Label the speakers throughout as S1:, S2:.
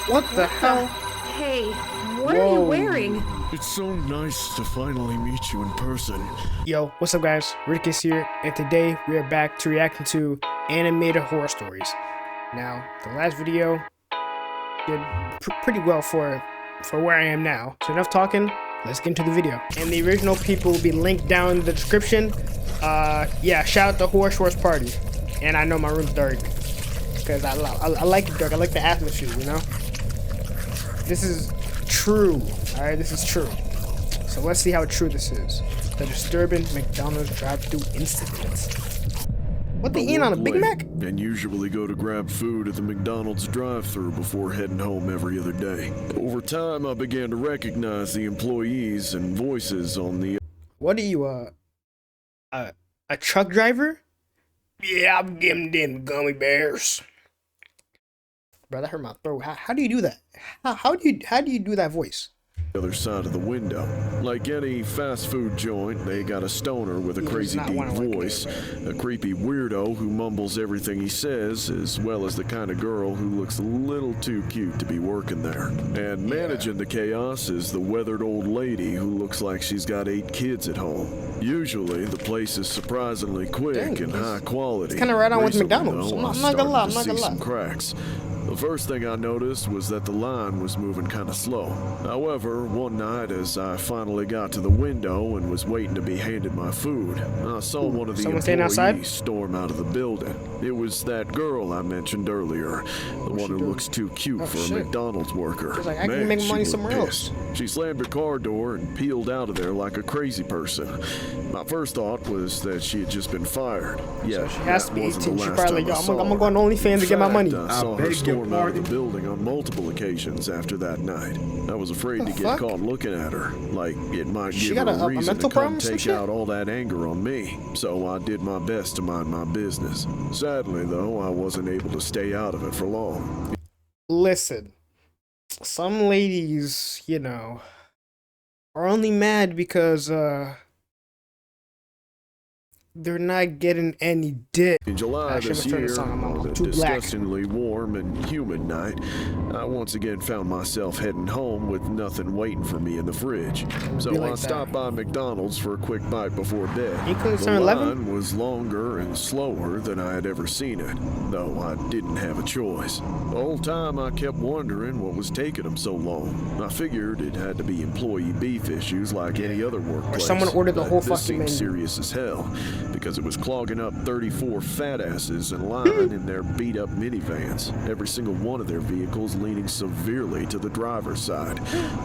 S1: What the hell?
S2: Hey, what are you wearing?
S3: It's so nice to finally meet you in person.
S1: Yo, what's up guys? RidaiKaist here, and today we are back to reacting to animated horror stories. Now, the last video did pretty well for where I am now. So enough talking, let's get into the video. And the original people will be linked down in the description. Yeah, shout out to Horror Shorts Party. And I know my room's dark, because I like it dark. I like the atmosphere, you know? This is true, alright? This is true. So let's see how true this is. The disturbing McDonald's drive-thru incident. What they eating on a Big Mac?
S3: And usually go to grab food at the McDonald's drive-thru before heading home every other day. Over time, I began to recognize the employees and voices on the...
S1: What are you, a truck driver? Yeah, I'm giving them gummy bears. Bro, that hurt my throat. How do you do that? How do you do that voice?
S3: other side of the window. Like any fast food joint, they got a stoner with a crazy deep voice, a creepy weirdo who mumbles everything he says, as well as the kind of girl who looks a little too cute to be working there. And managing the chaos is the weathered old lady who looks like she's got 8 kids at home. Usually, the place is surprisingly quick and high quality.
S1: It's kind of right on with McDonald's.
S3: Though,
S1: I'm not gonna lie.
S3: some cracks. The first thing I noticed was that the line was moving kind of slow. However, one night as I finally got to the window and was waiting to be handed my food, I saw one of the employees storm out of the building. It was that girl I mentioned earlier, the one who looks too cute for a McDonald's worker.
S1: Like, I can make money somewhere else.
S3: She slammed her car door and peeled out of there like a crazy person. My first thought was that she had just been fired. Yeah,
S1: so she has to be 18. She probably like, yo, I'm gonna go on OnlyFans to get my money.
S3: I saw her storm out of the building on multiple occasions after that night. I was afraid to get caught looking at her, like it might give her a reason to come take out all that anger on me. So I did my best to mind my business. Sadly, though, I wasn't able to stay out of it for long.
S1: Listen, some ladies, you know, are only mad because they're not getting any dick.
S3: In July this year, on a disgustingly warm and humid night, I once again found myself heading home with nothing waiting for me in the fridge. So I stopped by McDonald's for a quick bite before bed. The line was longer and slower than I had ever seen it, though I didn't have a choice. The whole time I kept wondering what was taking them so long. I figured it had to be employee beef issues like any other workplace.
S1: Or someone ordered the whole fucking menu.
S3: This seemed serious as hell, because it was clogging up 34 fat asses in line in their beat-up minivans, every single one of their vehicles leaning severely to the driver's side,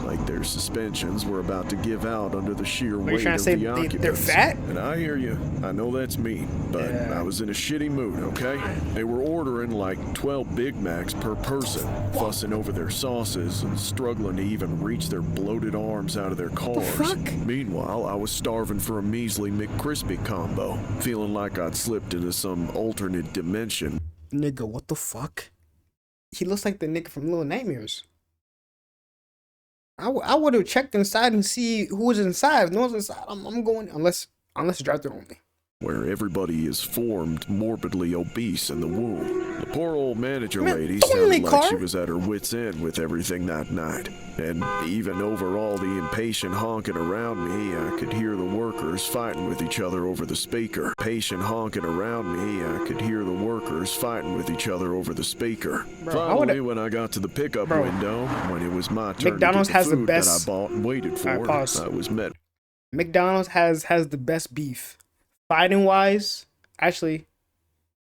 S3: like their suspensions were about to give out under the sheer weight of the occupants.
S1: They're fat?
S3: And I hear you. I know that's mean, but I was in a shitty mood, okay? They were ordering like 12 Big Macs per person, fussing over their sauces and struggling to even reach their bloated arms out of their cars. Meanwhile, I was starving for a measly McCrispy combo, feeling like I'd slipped into some alternate dimension.
S1: Nigga, what the fuck? He looks like the nigga from Little Nightmares. I would have checked inside and see who was inside. If no one's inside, I'm going, unless drive-thru only.
S3: Where everybody is formed morbidly obese in the womb. The poor old manager lady sounded like she was at her wit's end with everything that night. And even over all the impatient honking around me, I could hear the workers fighting with each other over the speaker. Finally, when I got to the pickup window, when it was my turn
S1: McDonald's
S3: to get the
S1: has
S3: food
S1: the best,
S3: that I bought and waited for, I was met.
S1: McDonald's has the best beef. Fighting wise, actually,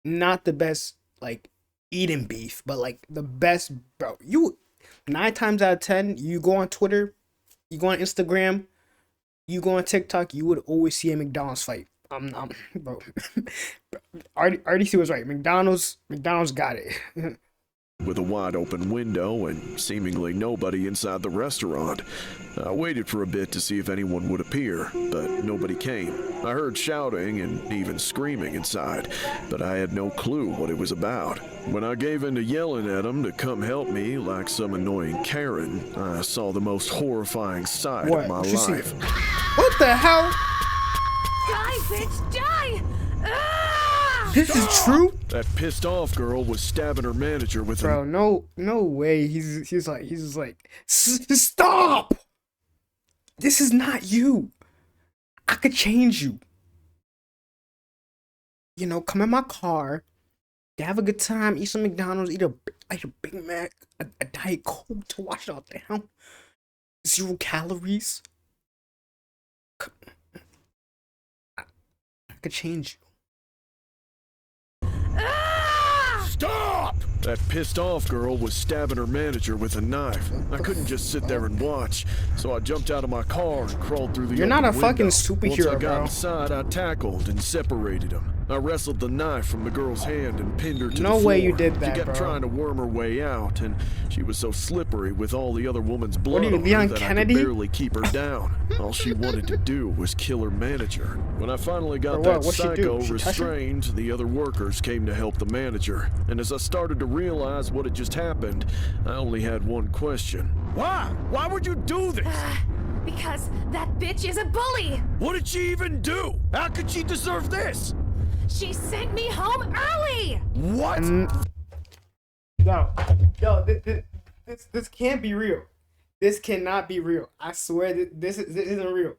S1: not the best, like, eating beef, but like the best, bro. 9 times out of 10, you go on Twitter, you go on Instagram, you go on TikTok, you would always see a McDonald's fight. Bro, RDC was right. McDonald's got it.
S3: With a wide open window and seemingly nobody inside the restaurant. I waited for a bit to see if anyone would appear, but nobody came. I heard shouting and even screaming inside, but I had no clue what it was about. When I gave in to yelling at them to come help me like some annoying Karen, I saw the most horrifying sight of my life.
S1: What the hell?
S2: Die, bitch, die! Ah!
S1: This is true?
S3: That pissed off girl was stabbing her manager with
S1: Bro, no way. He's just like, stop! This is not you. I could change you. You know, come in my car, have a good time, eat some McDonald's, eat a Big Mac, a Diet Coke to wash it all down. 0 calories. I could change you.
S3: Stop! That pissed off girl was stabbing her manager with a knife. I couldn't just sit there and watch, so I jumped out of my car and crawled through the
S1: You're not a
S3: window.
S1: fucking superhero,
S3: Once I got
S1: bro.
S3: inside, I tackled and separated them. I wrestled the knife from the girl's hand and pinned her to the
S1: No
S3: floor.
S1: way you did that,
S3: She kept
S1: bro.
S3: trying to worm her way out, and she was so slippery with all the other woman's blood
S1: What are you,
S3: on her
S1: Leon
S3: that
S1: Kennedy?
S3: I could barely keep her down. All she wanted to do was kill her manager. When I finally got
S1: For what?
S3: that
S1: What'd she do?
S3: psycho
S1: She touch her?
S3: restrained, the other workers came to help the manager. And as I started to realize what had just happened, I only had one question. Why? Why would you do this?
S2: Because that bitch is a bully.
S3: What did she even do? How could she deserve this?
S2: She sent me home early.
S3: What?
S1: Yo, this can't be real. This cannot be real. I swear this isn't real.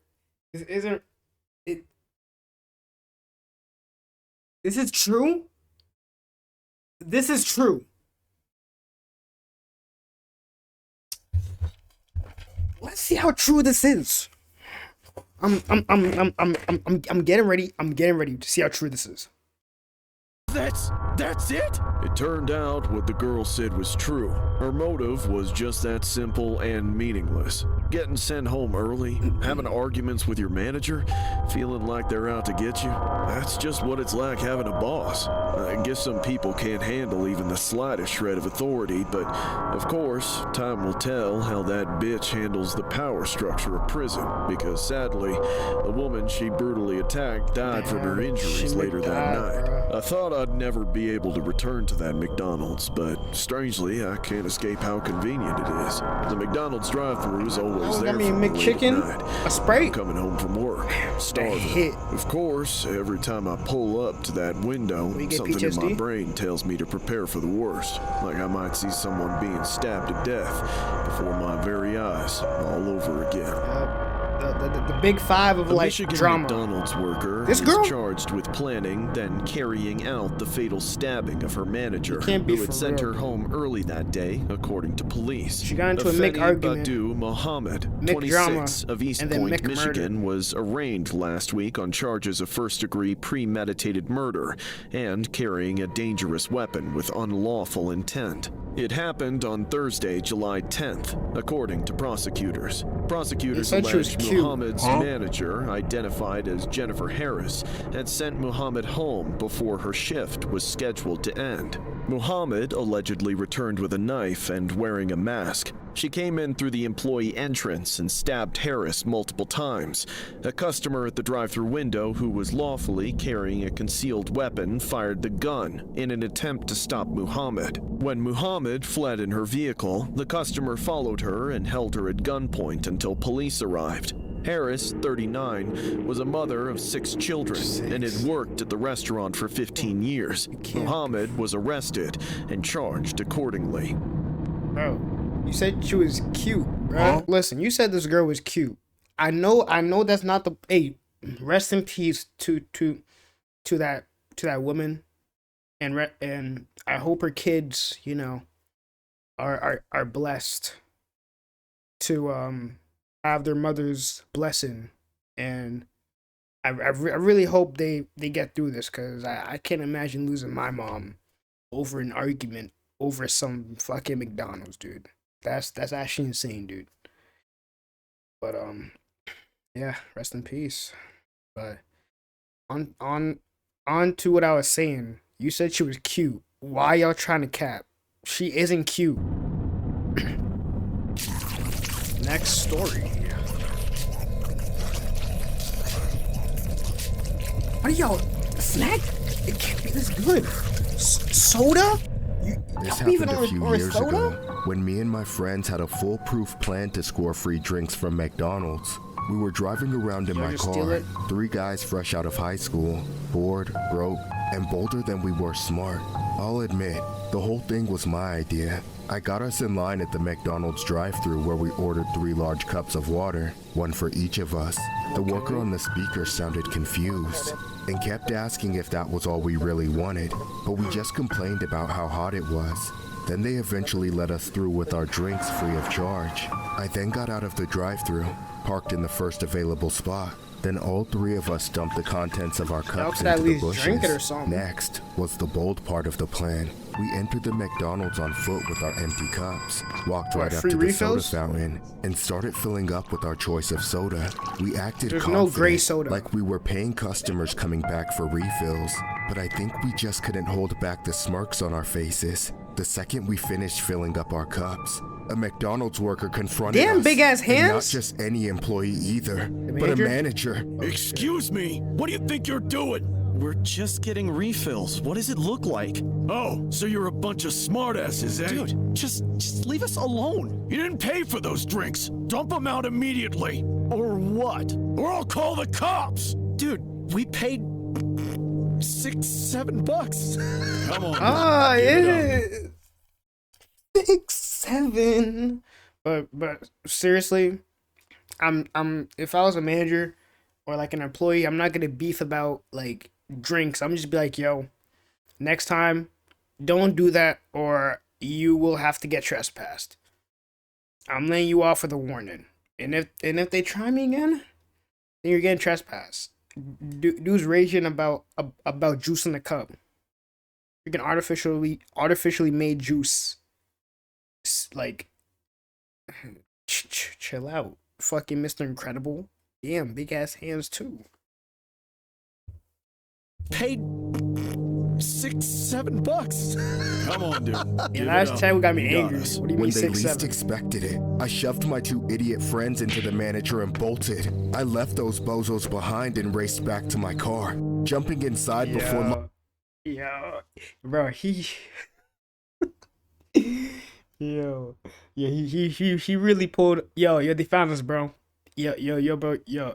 S1: This isn't it. This is true. This is true. Let's see how true this is. I'm getting ready. I'm getting ready to see how true this is.
S3: That's it? It turned out what the girl said was true. Her motive was just that simple and meaningless. Getting sent home early, having arguments with your manager, feeling like they're out to get you. That's just what it's like having a boss. I guess some people can't handle even the slightest shred of authority, but of course, time will tell how that bitch handles the power structure of prison, because sadly, the woman she brutally attacked died from her injuries later that night. I thought I'd never be able to return to that McDonald's, but strangely, I can't escape how convenient it is. The McDonald's drive-thru is always there for me late at
S1: McChicken,
S3: night.
S1: a Sprite.
S3: I'm coming home from work, starving. Of course, every time I pull up to that window,
S1: We get
S3: something in my
S1: PTSD?
S3: brain tells me to prepare for the worst. Like I might see someone being stabbed to death before my very eyes, all over again.
S1: The big five of
S3: The
S1: like
S3: Michigan
S1: drama.
S3: McDonald's worker
S1: This
S3: is
S1: girl?
S3: charged with planning, then carrying out the fatal stabbing of her manager,
S1: can't be
S3: who had
S1: for
S3: sent
S1: real.
S3: her home early that day, according to police.
S1: She got into a Mick
S3: Afeni
S1: argument.
S3: Badu Mohammed,
S1: Mick
S3: 26,
S1: drama,
S3: of East
S1: and then
S3: Point,
S1: Mick
S3: Michigan, was arraigned last week on charges of first-degree premeditated murder and carrying a dangerous weapon with unlawful intent. It happened on Thursday, July 10th, according to prosecutors. Prosecutors
S1: They said she was
S3: alleged
S1: cute.
S3: Muhammad's manager, identified as Jennifer Harris, had sent Muhammad home before her shift was scheduled to end. Muhammad allegedly returned with a knife and wearing a mask. She came in through the employee entrance and stabbed Harris multiple times. A customer at the drive-thru window who was lawfully carrying a concealed weapon fired the gun in an attempt to stop Muhammad. When Muhammad fled in her vehicle, the customer followed her and held her at gunpoint until police arrived. Harris, 39, was a mother of 6 children and had worked at the restaurant for 15 years. Muhammad was arrested and charged accordingly.
S1: Bro, you said she was cute, bro. Listen, you said this girl was cute. I know that's not the. Hey, rest in peace to that woman, and I hope her kids, you know, are blessed to have their mother's blessing, and I really hope they get through this, because I can't imagine losing my mom over an argument over some fucking McDonald's, dude. That's actually insane, dude. But yeah, rest in peace. But on to what I was saying. You said she was cute. Why y'all trying to cap? She isn't cute. Next story. What are y'all? Snack? It can't be this good. Soda?
S4: This happened a few years ago when me and my friends had a foolproof plan to score free drinks from McDonald's. We were driving around in my
S1: just steal
S4: car,
S1: it?
S4: 3 guys fresh out of high school, bored, broke, and bolder than we were smart. I'll admit, the whole thing was my idea. I got us in line at the McDonald's drive-thru where we ordered 3 large cups of water, one for each of us. The worker on the speaker sounded confused and kept asking if that was all we really wanted, but we just complained about how hot it was. Then they eventually let us through with our drinks free of charge. I then got out of the drive-thru, parked in the first available spot. Then all 3 of us dumped the contents of our cups into the bushes. Next was the bold part of the plan. We entered the McDonald's on foot with our empty cups, walked right up to the soda fountain, and started filling up with our choice of soda. We acted confident, like we were paying customers coming back for refills, but I think we just couldn't hold back the smirks on our faces the second we finished filling up our cups. A McDonald's worker confronted us.
S1: Damn, big ass hands.
S4: And not just any employee either, but a manager.
S3: Excuse me, what do you think you're doing?
S5: We're just getting refills. What does it look like?
S3: Oh, so you're a bunch of smartasses, eh?
S5: Dude, just leave us alone.
S3: You didn't pay for those drinks. Dump them out immediately. Or what? Or I'll call the cops.
S5: Dude, we paid $6-7.
S3: Come on.
S1: Ah, yeah. 6, 7. But seriously, I'm if I was a manager or like an employee, I'm not gonna beef about like drinks. I'm just be like, yo, next time, don't do that, or you will have to get trespassed. I'm letting you off with a warning. And if they try me again, then you're getting trespassed. Dude's raging about juice in the cup. You can artificially made juice. Like, chill out, fucking Mr. Incredible. Damn, big ass hands too.
S5: Paid $6-7.
S3: Come on, dude.
S1: Yeah, last time we got me angry. What do you mean 6, 7?
S4: When they least expected it, I shoved my 2 idiot friends into the manager and bolted. I left those bozos behind and raced back to my car, jumping inside before my...
S1: Yo, bro, he... Yo, yeah, he really pulled. Yo, they found us, bro. Yo, bro, yo.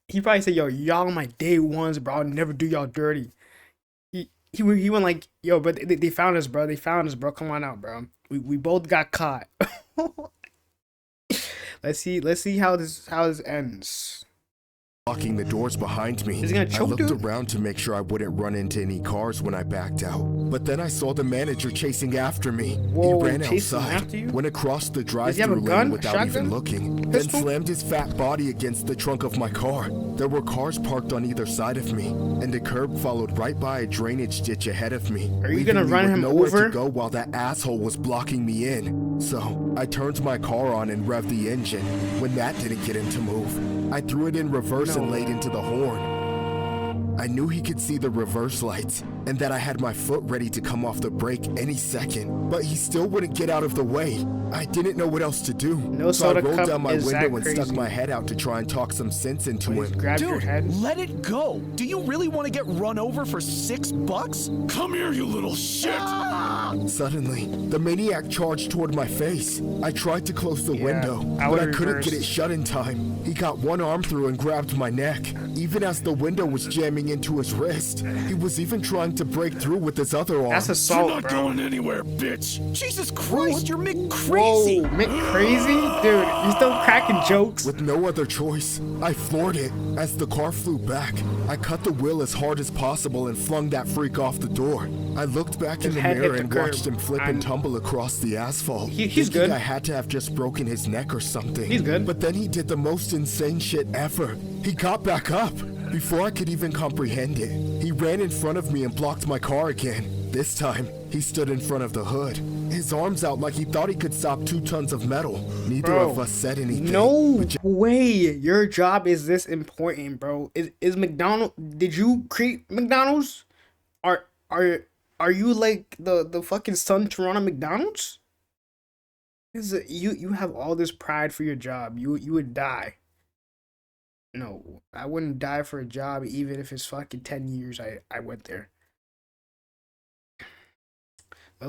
S1: He probably said, yo, y'all my day ones, bro. I'll never do y'all dirty. He went like, yo, but they found us, bro. They found us, bro. Come on out, bro. We both got caught. Let's see how this ends.
S4: Locking the doors behind me.
S1: Is he gonna choke,
S4: I looked
S1: dude?
S4: around to make sure I wouldn't run into any cars when I backed out. But then I saw the manager chasing after me.
S1: Whoa,
S4: he ran
S1: chasing
S4: outside,
S1: after you?
S4: went across the
S1: Does he have
S4: drive-thru
S1: a gun?
S4: lane without
S1: Shotgun?
S4: even looking,
S1: Pistol?
S4: then slammed his fat body against the trunk of my car. There were cars parked on either side of me, and a curb followed right by a drainage ditch ahead of me.
S1: Are you
S4: leaving
S1: gonna
S4: me
S1: run
S4: with
S1: him
S4: nowhere
S1: over?
S4: to go while that asshole was blocking me in. So I turned my car on and revved the engine. When that didn't get him to move, I threw it in reverse and laid into the horn. I knew he could see the reverse lights and that I had my foot ready to come off the brake any second, but he still wouldn't get out of the way. I didn't know what else to do.
S1: No
S4: so I
S1: soda
S4: rolled
S1: cup
S4: down my
S1: is
S4: window
S1: that
S4: and stuck
S1: crazy.
S4: my head out to try and talk some sense into
S1: Please
S4: him.
S1: grab your
S5: Dude,
S1: head.
S5: let it go. Do you really want to get run over for $6?
S3: Come here, you little shit.
S4: Suddenly, the maniac charged toward my face. I tried to close the window,
S1: I
S4: but I
S1: would
S4: couldn't
S1: reverse.
S4: get it shut in time. He got one arm through and grabbed my neck. Even as the window was jamming into his wrist, he was even trying to break through with his other arm.
S1: That's
S3: You're
S1: assault,
S3: not
S1: bro.
S3: going anywhere, bitch.
S5: Jesus Christ, you're McCrazy.
S1: Whoa, McCrazy? Dude, you still cracking jokes?
S4: With no other choice, I floored it. As the car flew back, I cut the wheel as hard as possible and flung that freak off the door. I looked back in
S1: His
S4: the
S1: head hit
S4: mirror
S1: the
S4: and
S1: curb.
S4: watched him flip and tumble across the asphalt.
S1: He's
S4: thinking
S1: good.
S4: I had to have just broken his neck or something.
S1: He's good.
S4: But then he did the most insane shit ever. He got back up. Before I could even comprehend it, he ran in front of me and blocked my car again. This time, he stood in front of the hood, his arms out like he thought he could stop 2 tons of metal. Neither
S1: Bro,
S4: of us said anything.
S1: No way. Your job is this important, bro. Is McDonald's? Did you create McDonald's? Are you like the fucking son to run a McDonald's? You have all this pride for your job. You would die. No, I wouldn't die for a job even if it's fucking 10 years I went there. So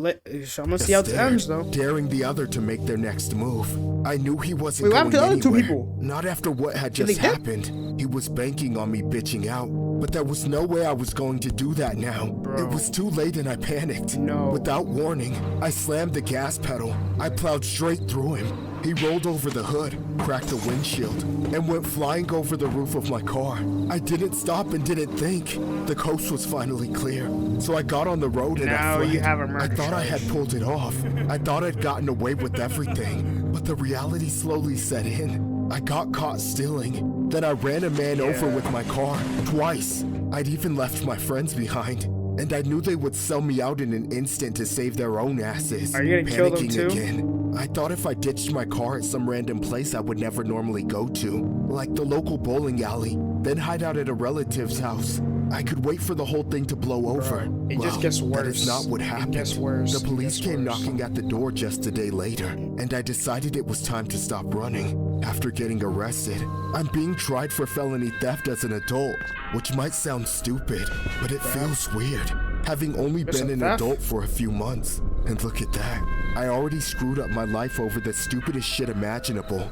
S1: I'm gonna see how this ends, though.
S4: Daring the other to make their next move. I knew he wasn't
S1: Wait, what happened
S4: going
S1: to the other two
S4: anywhere.
S1: people?
S4: Not after what had
S1: Did they
S4: just
S1: get-
S4: happened. He was banking on me bitching out. But there was no way I was going to do that now.
S1: Bro.
S4: It was too late and I panicked.
S1: No.
S4: Without warning, I slammed the gas pedal. I plowed straight through him. He rolled over the hood, cracked the windshield, and went flying over the roof of my car. I didn't stop and didn't think. The coast was finally clear, so I got on the road and
S1: Now
S4: I fled.
S1: you have a murder
S4: I thought I
S1: charge.
S4: had pulled it off. I thought I'd gotten away with everything, but the reality slowly set in. I got caught stealing. Then I ran a man over with my car, twice. I'd even left my friends behind. And I knew they would sell me out in an instant to save their own asses.
S1: Are you gonna kill them
S4: Panicking
S1: too?
S4: again. I thought if I ditched my car at some random place I would never normally go to, like the local bowling alley, then hide out at a relative's house, I could wait for the whole thing to blow over.
S1: It just gets
S4: That
S1: worse.
S4: is not what happened.
S1: It gets worse.
S4: The
S1: It
S4: police
S1: gets
S4: came
S1: worse.
S4: knocking at the door just a day later, and I decided it was time to stop running. After getting arrested, I'm being tried for felony theft as an adult, which might sound stupid, but it feels weird, having only
S1: It's
S4: been
S1: a
S4: an
S1: theft?
S4: adult for a few months. And look at that. I already screwed up my life over the stupidest shit imaginable.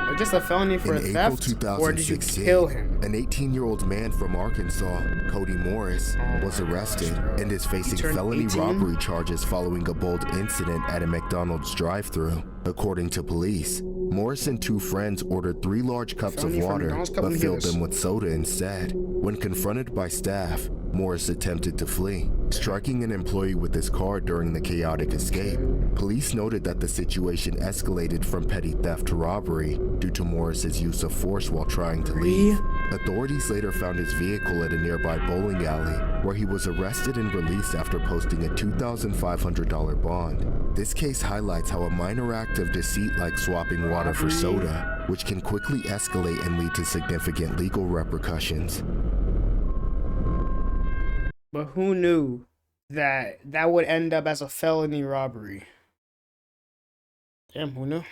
S1: Or just a felony for
S4: In April
S1: theft?
S4: 2016,
S1: Or did you kill him?
S4: an 18-year-old man from Arkansas, Cody Morris, was arrested and is facing
S1: turned
S4: felony
S1: 18?
S4: robbery charges following a bold incident at a McDonald's drive-thru. According to police, Morris and two friends ordered 3 large cups
S1: Felony
S4: of
S1: for
S4: water,
S1: McDonald's cup?
S4: but
S1: Let me hear
S4: filled
S1: this.
S4: them with soda instead. When confronted by staff, Morris attempted to flee, striking an employee with his car during the chaotic escape. Police noted that the situation escalated from petty theft to robbery due to Morris's use of force while trying to leave. Authorities later found his vehicle at a nearby bowling alley, where he was arrested and released after posting a $2,500 bond. This case highlights how a minor act of deceit like swapping water for soda, which can quickly escalate and lead to significant legal repercussions.
S1: But who knew that that would end up as a felony robbery? Damn, who knew?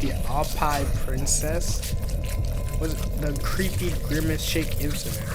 S1: The Alpine Princess? Was it the creepy Grimace Shake incident?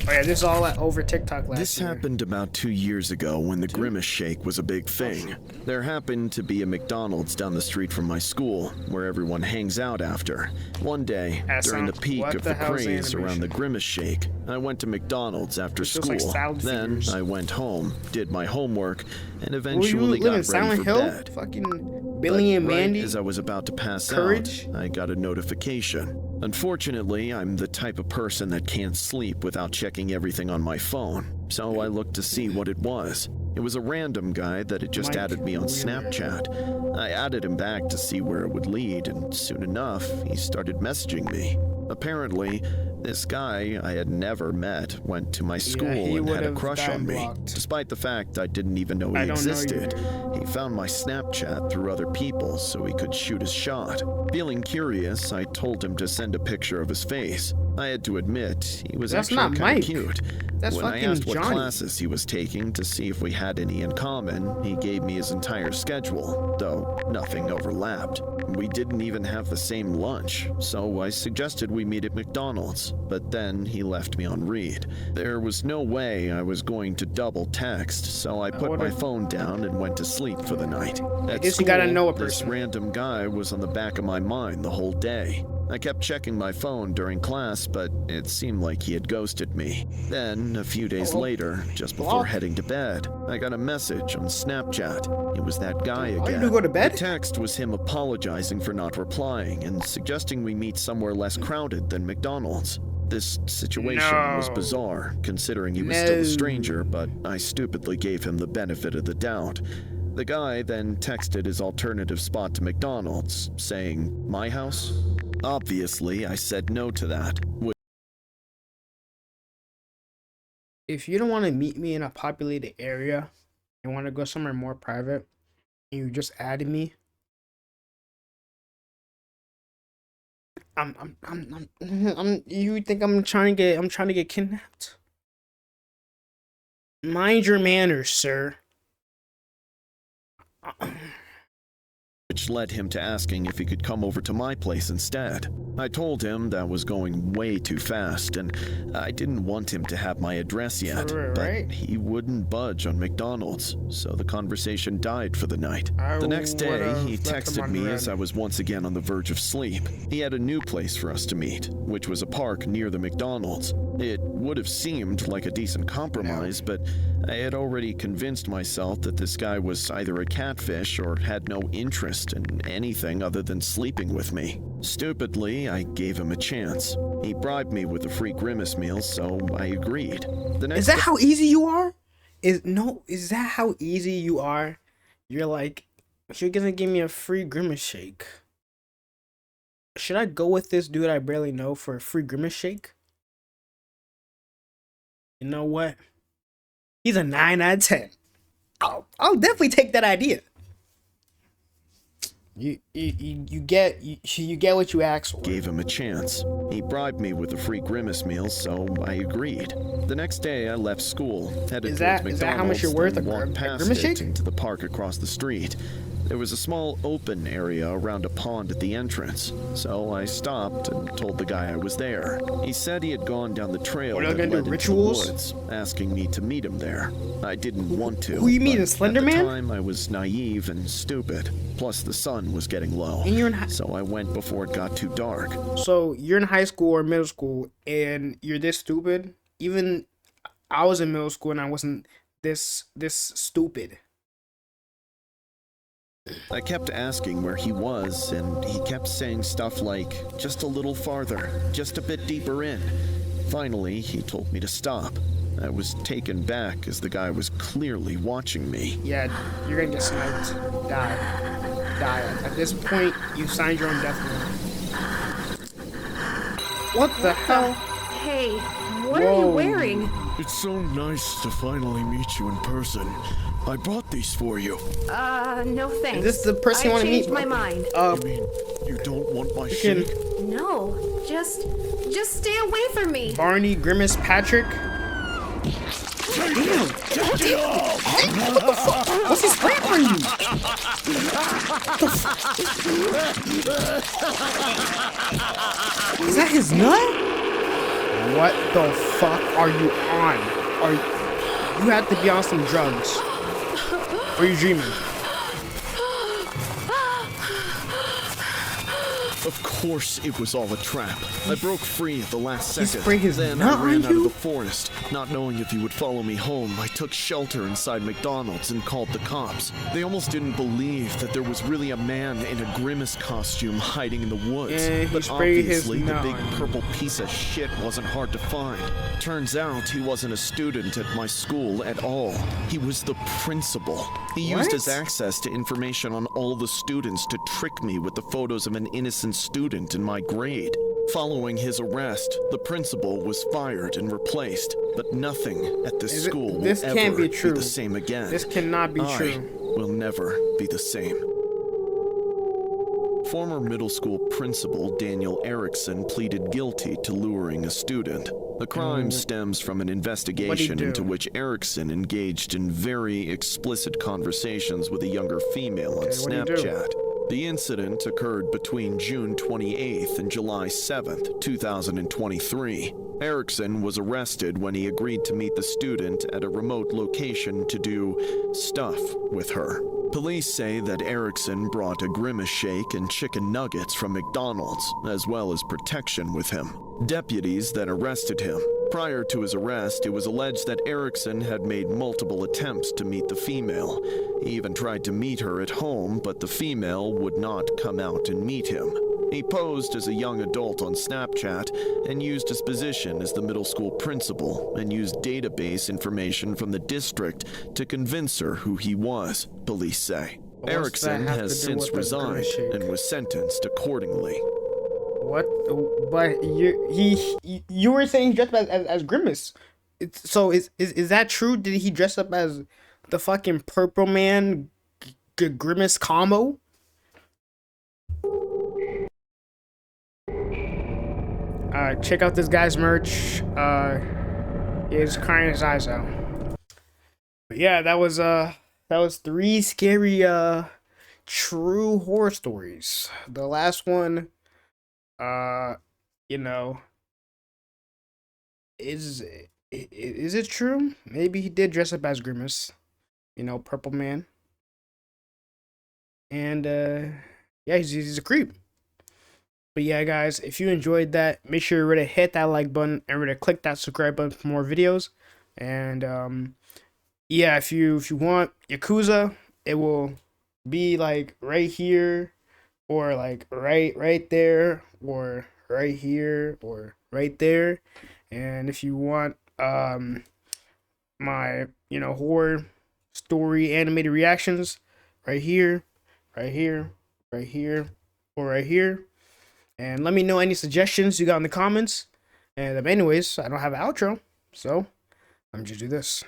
S1: Oh yeah, this is all over TikTok last
S3: This
S1: year.
S3: happened about 2 years ago when the Grimace Shake was a big thing. There happened to be a McDonald's down the street from my school where everyone hangs out after. One day,
S1: That
S3: during the
S1: sounds-
S3: peak
S1: what
S3: of
S1: the
S3: the
S1: hell's the
S3: craze around the
S1: animation?
S3: Grimace Shake, I went to McDonald's after
S1: This looks like
S3: school.
S1: salad
S3: Then
S1: figures.
S3: I went home, did my homework, and
S1: Will you
S3: eventually
S1: live in
S3: got ready
S1: Silent
S3: for
S1: Hill?
S3: bed.
S1: Fucking Billy and
S3: Right
S1: Mandy?
S3: as I was about to pass
S1: Courage?
S3: out, I got a notification. Unfortunately, I'm the type of person that can't sleep without checking everything on my phone, so I looked to see what it was. It was a random guy that had just
S1: Mike
S3: added me on Snapchat. I added him back to see where it would lead, and soon enough, he started messaging me. Apparently, this guy I had never met went to my school
S1: he
S3: and had a
S1: would've
S3: crush on
S1: gotten
S3: me,
S1: blocked.
S3: despite the fact I didn't even know he
S1: I don't know you.
S3: existed. He found my Snapchat through other people so he could shoot his shot. Feeling curious, I told him to send a picture of his face. I had to admit, he was
S1: That's
S3: actually
S1: not
S3: kind
S1: Mike.
S3: of cute.
S1: That's
S3: When I
S1: fucking
S3: asked what
S1: Johnny.
S3: classes he was taking to see if we had any in common, he gave me his entire schedule, though nothing overlapped. We didn't even have the same lunch, so I suggested we meet at McDonald's, but then he left me on read. There was no way I was going to double text, so I put my phone down and went to sleep for the night. At
S1: guess you gotta know a
S3: this
S1: person.
S3: random guy was on the back of my mind the whole day. I kept checking my phone during class, but it seemed like he had ghosted me. Then, a few days later, just before heading to bed, I got a message on Snapchat. It was that guy
S1: All you
S3: again.
S1: do go to bed?
S3: The text was him apologizing for not replying and suggesting we meet somewhere less crowded than McDonald's. This situation was
S1: No.
S3: bizarre, considering he was still
S1: No.
S3: a stranger, but I stupidly gave him the benefit of the doubt. The guy then texted his alternative spot to McDonald's, saying, "My house?" Obviously, I said no to that.
S1: If you don't want to meet me in a populated area and want to go somewhere more private, and you just added me, you think I'm trying to get kidnapped? Mind your manners, sir.
S3: which led him to asking if he could come over to my place instead. I told him that was going way too fast, and I didn't want him to have my address yet, but he wouldn't budge on McDonald's, so the conversation died for the night. The next day, he texted me as I was once again on the verge of sleep. He had a new place for us to meet, which was a park near the McDonald's. It would have seemed like a decent compromise, but I had already convinced myself that this guy was either a catfish or had no interest in anything other than sleeping with me. Stupidly, I gave him a chance. He bribed me with a free Grimace meal, so I agreed.
S1: Is that how easy you are? Is that how easy you are? You're like, you're gonna give me a free Grimace shake. Should I go with this dude I barely know for a free Grimace shake? You know what? He's a 9 out of 10. I'll definitely take that idea. You get what you asked for.
S3: Gave him a chance. He bribed me with a free Grimace meal, so I agreed. The next day, I left school, headed towards McDonald's,
S1: is that how much you're worth?
S3: and walked past
S1: Grimace
S3: it
S1: shake?
S3: into the park across the street. There was a small open area around a pond at the entrance, so I stopped and told the guy I was there. He said he had gone down the trail that led into the woods, asking me to meet him there. I didn't want to.
S1: Who you mean, a Slender Man?
S3: At the time, I was naive and stupid. Plus, the sun was getting low,
S1: and you're
S3: so I went before it got too dark.
S1: So you're in high school or middle school, and you're this stupid? Even I was in middle school, and I wasn't this stupid.
S3: I kept asking where he was, and he kept saying stuff like, just a little farther, just a bit deeper in. Finally, he told me to stop. I was taken back as the guy was clearly watching me.
S1: Yeah, you're gonna get sniped. Die. At this point, you signed your own death warrant. What the hell?
S2: Hey, what are you wearing?
S3: It's so nice to finally meet you in person. I brought these for you.
S2: No thanks.
S1: Is this the person you want to meet?
S2: I changed my mind.
S3: You mean you don't want my shake?
S2: No, just stay away from me.
S1: Barney, Grimace, Patrick. Damn. What the fuck? What's he spraying for you? Is that his nut? What the fuck are you on? You have to be on some drugs. Or are you dreaming?
S3: Of course it was all a trap. I broke free at the last second.
S1: sprayed his
S3: then
S1: nut
S3: I ran
S1: on
S3: out of
S1: you?
S3: the forest. Not knowing if he would follow me home, I took shelter inside McDonald's and called the cops. They almost didn't believe that there was really a man in a Grimace costume hiding in the woods.
S1: He
S3: But
S1: sprayed his
S3: obviously the
S1: nut
S3: big
S1: on you.
S3: purple piece of shit wasn't hard to find. Turns out he wasn't a student at my school at all. He was the principal. He used his access to information on all the students to trick me with the photos of an innocent student in my grade. Following his arrest, the principal was fired and replaced, but nothing at this school will
S1: this
S3: ever
S1: can't be true.
S3: the same again.
S1: This cannot be
S3: I
S1: true.
S3: will never be the same. Former middle school principal Daniel Erickson pleaded guilty to luring a student. The crime stems from an investigation into which Erickson engaged in very explicit conversations with a younger female on Snapchat. The incident occurred between June 28th and July 7th, 2023. Erickson was arrested when he agreed to meet the student at a remote location to do stuff with her. Police say that Erickson brought a Grimace shake and chicken nuggets from McDonald's, as well as protection with him. Deputies then arrested him. Prior to his arrest, it was alleged that Erickson had made multiple attempts to meet the female. He even tried to meet her at home, but the female would not come out and meet him. He posed as a young adult on Snapchat and used his position as the middle school principal and used database information from the district to convince her who he was, police say. Erickson has since resigned and was sentenced accordingly.
S1: What? But you were saying he dressed up as Grimace. So is that true? Did he dress up as the fucking Purple Man Grimace combo? Check out this guy's merch. He's crying his eyes out. But yeah, that was 3 scary true horror stories. The last one, you know, is it true? Maybe he did dress up as Grimace, Purple Man. And yeah, he's a creep. But yeah, guys, if you enjoyed that, make sure to hit that like button and to click that subscribe button for more videos. And yeah, if you want Yakuza, it will be like right here, or like right there, or right here, or right there. And if you want my horror story animated reactions, right here, right here, right here, or right here. And let me know any suggestions you got in the comments. And anyways, I don't have an outro, so I'm just do this.